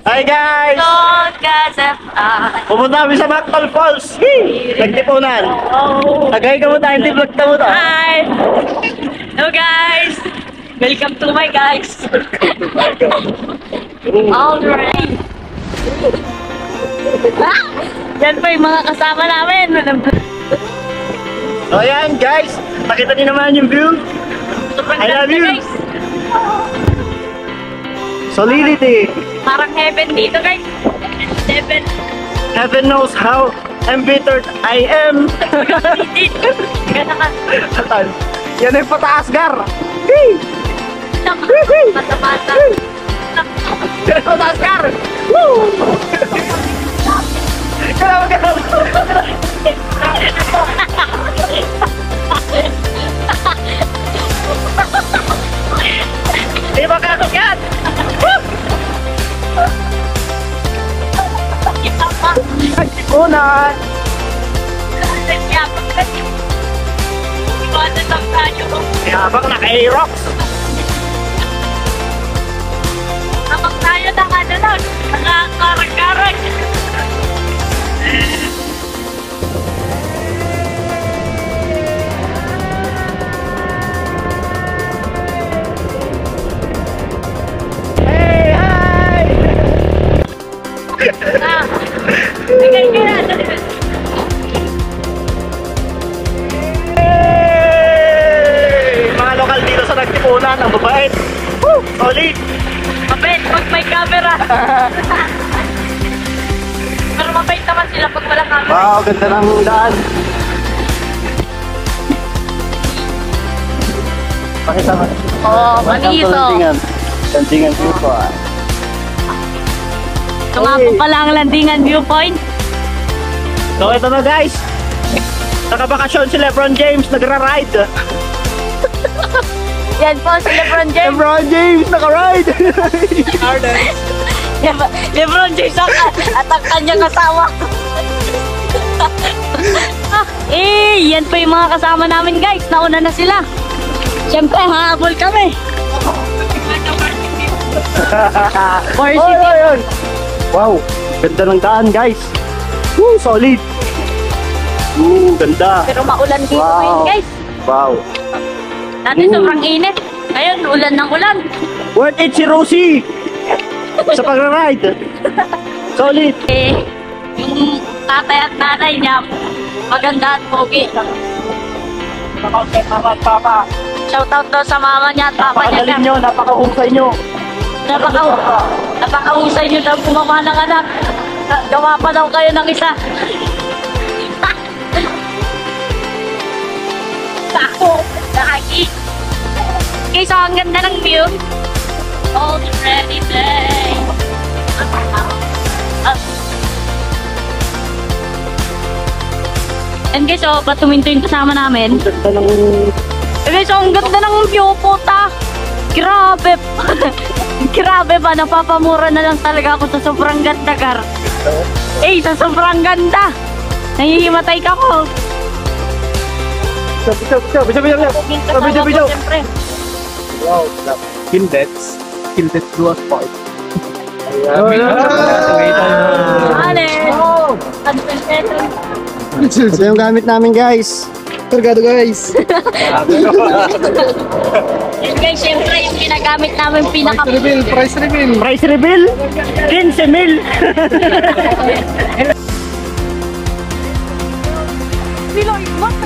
Hi guys! Pumunta kami sa Mactal Falls. Nagtipunan. Tagay ka mo tayo, hindi vlog ta mo to. Hi! Hello guys! Welcome to my guys! Alright! Yan pa yung mga kasama namin. So ayan guys, nakita niyo naman yung view. I love you! Guys. Solidity! Parang heaven dito guys. Heaven. Heaven knows how embittered I am. Yan ay pataas, Gar! Mata-mata. Yan ay pataas, Gar! Woo! Kailangan, kailangan! Di ba kakagat? Nagsipunan! Iwanan lang tayo. Yabang naka-aerox! Habang tayo ng ano lang, nakakarag-karag. Hey! Hi! Bigay ka na. Hey! Mga lokal dito sa Nagtipunan, ang babait! Woo! Solid! Mabait pag may camera. Pero mabait naman sila pag wala camera. Wow, ganda ng daan! Pakita mo. Oo, maniso. Landingan view po ah. Ito nga po pala ang landingan viewpoint. So ito na guys, nakabakasyon si Lebron James, nagra-ride. Yan po si Lebron James. Lebron James, naka-ride. Lebron James at ang kanyang asawa. Yan po yung mga kasama namin guys. Nauna na sila. Siyempre, habol kami. Oy. Wow, ganda ng daan guys. Woo, solid. Woo, ganda. Pero maulan dito ngayon guys. Wow. Dati sobrang init. Ngayon, ulan ng ulan. Worth it si Rosie sa pagra-ride. Solid. Yung tatay at nanay niya, maganda at pogi. Shoutout daw sa mama niya at papa niya. Napakagaling nyo, napakahusay nyo. Napakahusay niyo daw pumama ng anak. Gawa pa daw kayo ng isa. Tako, dahagi. Okay, so ang ganda ng view. Already day. And guys, so, patuminto yung kasama namin. Ganda ng... Guys, so, ang ganda ng view, puta. Grabe. Grabe ba, napapamura na lang talaga ako sa sobrang ganda, Gar. Sa sobrang ganda. Nangihimatay ka ko. Video. Siyempre. Wow, Kildets Duas Park. Ito yung gamit namin guys. Kargado guys. Yan guys, siyempre yung ginagamit namin pinaka... Price reveal. 15,000. Piloy, what?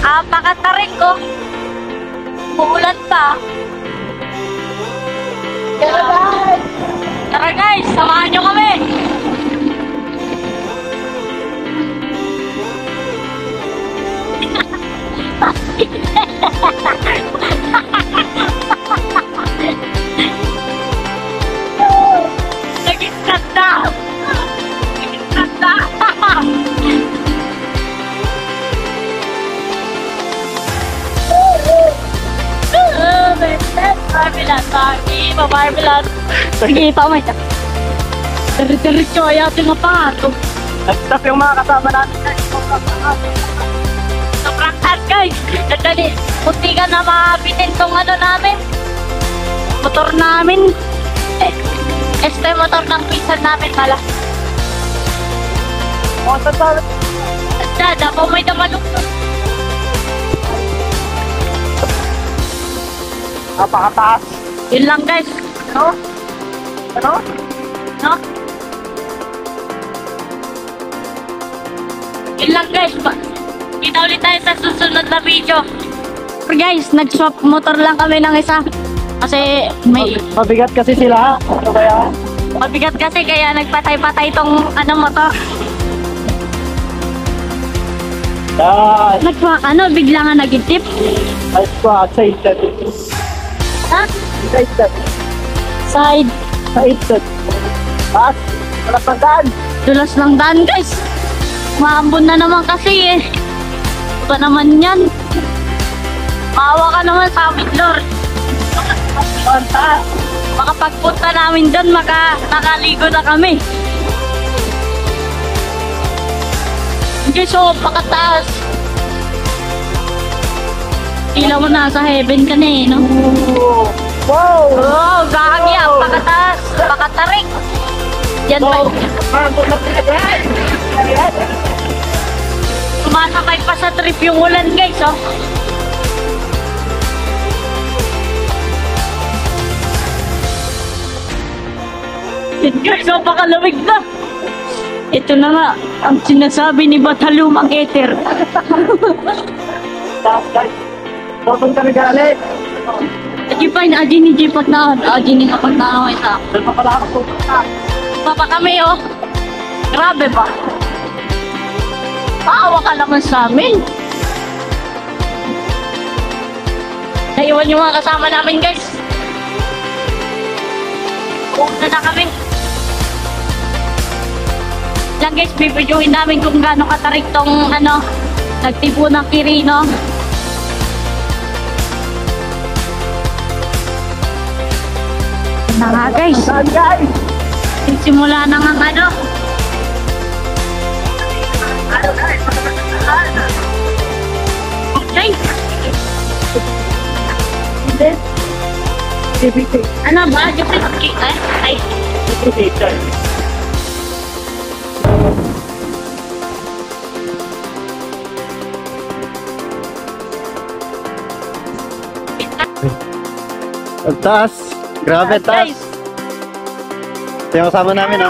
Pakatarik ko. Uulan pa. Tara guys, samahan nyo kami. Naging ganda. Naging ganda. Marmelat, marmelat. Sige, pamay. Diretso ay ating mapangato. Nag-stop yung mga kasama natin guys. Sobrang hot guys. Dali, kunti ka na mabitin tong ano namin. Motor namin. Este motor ng pinsan namin pala. Dada, po may damalukto. Napakataas. Yun lang guys. Ano? Ano? No? Yun lang guys. Kita ulit tayo sa susunod na video. Pero guys, nag-swap motor lang kami ng isa. Kasi may... Mabigat kasi sila. Ano kaya? Mabigat kasi kaya nagpatay-patay tong ano motor. Guys, Nagwak ano, bigla nga nag-tip. ayos ko. Excited. Ha? Excited. Side. Excited. Taas. Walang pagdaan. Dulas ng daan guys. Maambon na naman kasi eh. Ba naman yan? Maawa ka naman sa amin, Lord. Taas. Makapagpunta namin doon, nakaligo na kami. Hindi, so, pakataas. Ilaw mo nasa heaven ka na eh, no? Wow! Oh, gagi, pakataas. Pakatarik. Yan pa. Sumasakay pa sa trip yung ulan, guys, oh. Guys, oh, pakalamig na. Ito na nga, ang sinasabi ni Batalumang Ether. Taas guys. Totong kami galit. Adi pa, adi ni Jipat na, adi ni kapag na isa. Dahil pa pala ako. Papa kami, oh. Grabe ba? Maawa ka naman sa amin. Naiwan yung mga kasama namin, guys. Una na kami. Lang guys, bibidyohin namin kung gaano katarik tong ano, nagtipo ng Kirino. Na nga guys, Saan guys? simula na nga ano. Okay. Hindi. CBT. Ano ba? Ay, ay. CBT. Ang taas. Grabe taas. Guys, Ito yung kasama namin, ha?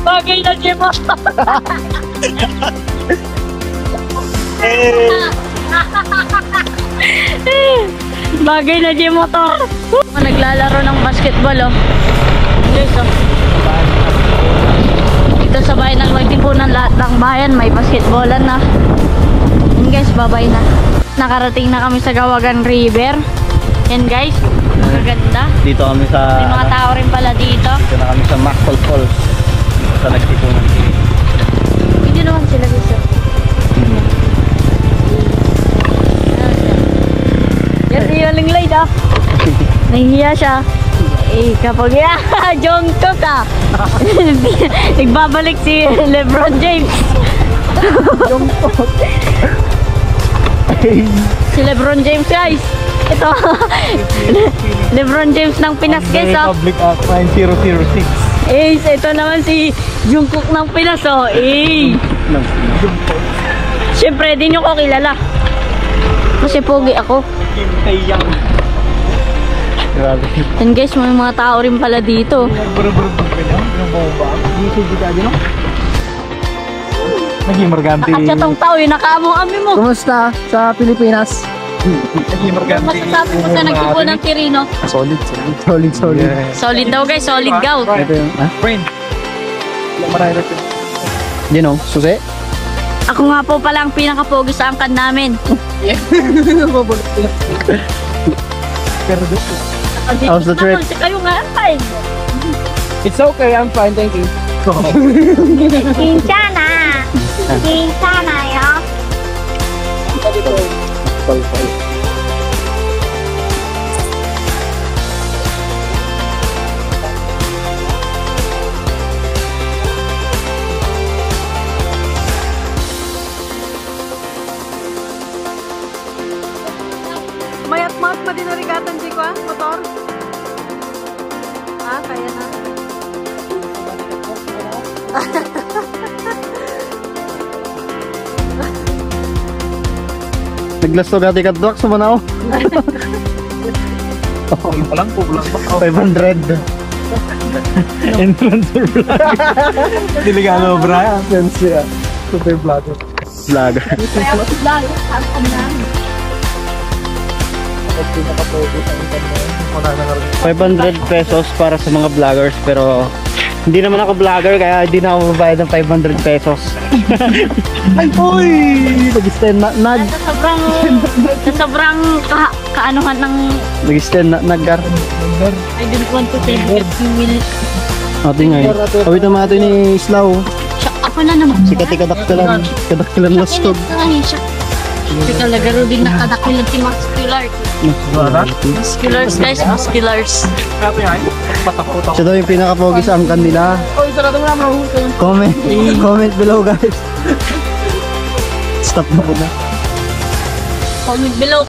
bagay na Jimo. Bagay na Jimotor. Naglalaro ng basketball, oh. Guys, oh. Dito sa bayan ng Magtipunan, lahat ng bayan may basketballan na. Yan guys, babay na. Nakarating na kami sa Gawagan River. Yan guys, magaganda. Dito kami sa... May mga tao rin pala dito. Dito na kami sa Macpal Falls. Sa Nagtipunan. Hindi naman sila gusto. Yan si Yoling Lloyd, ah. Nahihiya siya. Eh, kapag Jungkook, ah. Nagbabalik si LeBron James. Jungkook. Si LeBron James, guys. Ito. LeBron James ng Pinas, guys, oh. Public Act 9006. Eh, ito naman si Jungkook ng Pinas, oh. Eh. Jungkook. Siyempre, di nyo ko kilala. Kasi pogi ako. Kim Taeyang. Grabe. And guys, may mga tao rin pala dito. Bro-bro-bro ka lang. Yung bomba. Hindi siya dito, no? Naging marganti. Nakasya tong tao, yung nakaamo-ami mo. Kumusta sa Pilipinas? Naging marganti. Masasabi mo sa nagkubo ng Tirino. Solid. Solid daw guys, solid gaw. Ito yung, Friend. Yung marayot yun. you know, susi? Ako nga po pala ang pinaka-pogi sa angkan namin. How's the trip? Kayo nga, fine. It's okay, I'm fine, thank you. Kinshana. Kinshana, yo. Mayat-mat pa din narigatan di ko motor. Kaya na. Naglasto ka tikat duwak sa manaw. Walang puglas pa. 500. Influencer vlog. Delikado, Brian. Sense, super vlogger. Vlogger. Lalo, angkan namin. 500 pesos para sa mga vloggers pero hindi naman ako vlogger kaya hindi na ako mabayad ng 500 pesos. Ay, uy! Nag-stand nag Sa sobrang kaanuhan ng nag-stand naggar. I don't want to take a few minutes. Ate nga eh. Awit naman ito ni Islaw. Siya, ako na naman. Si Katikadaktalan. Kadaktalan lastog. Siya talaga rin din nakadakilan si Muscular. Musculars guys, Musculars. Siya daw yung pinaka-pogi sa angkan nila. Comment below guys. Stop na po na. Comment below.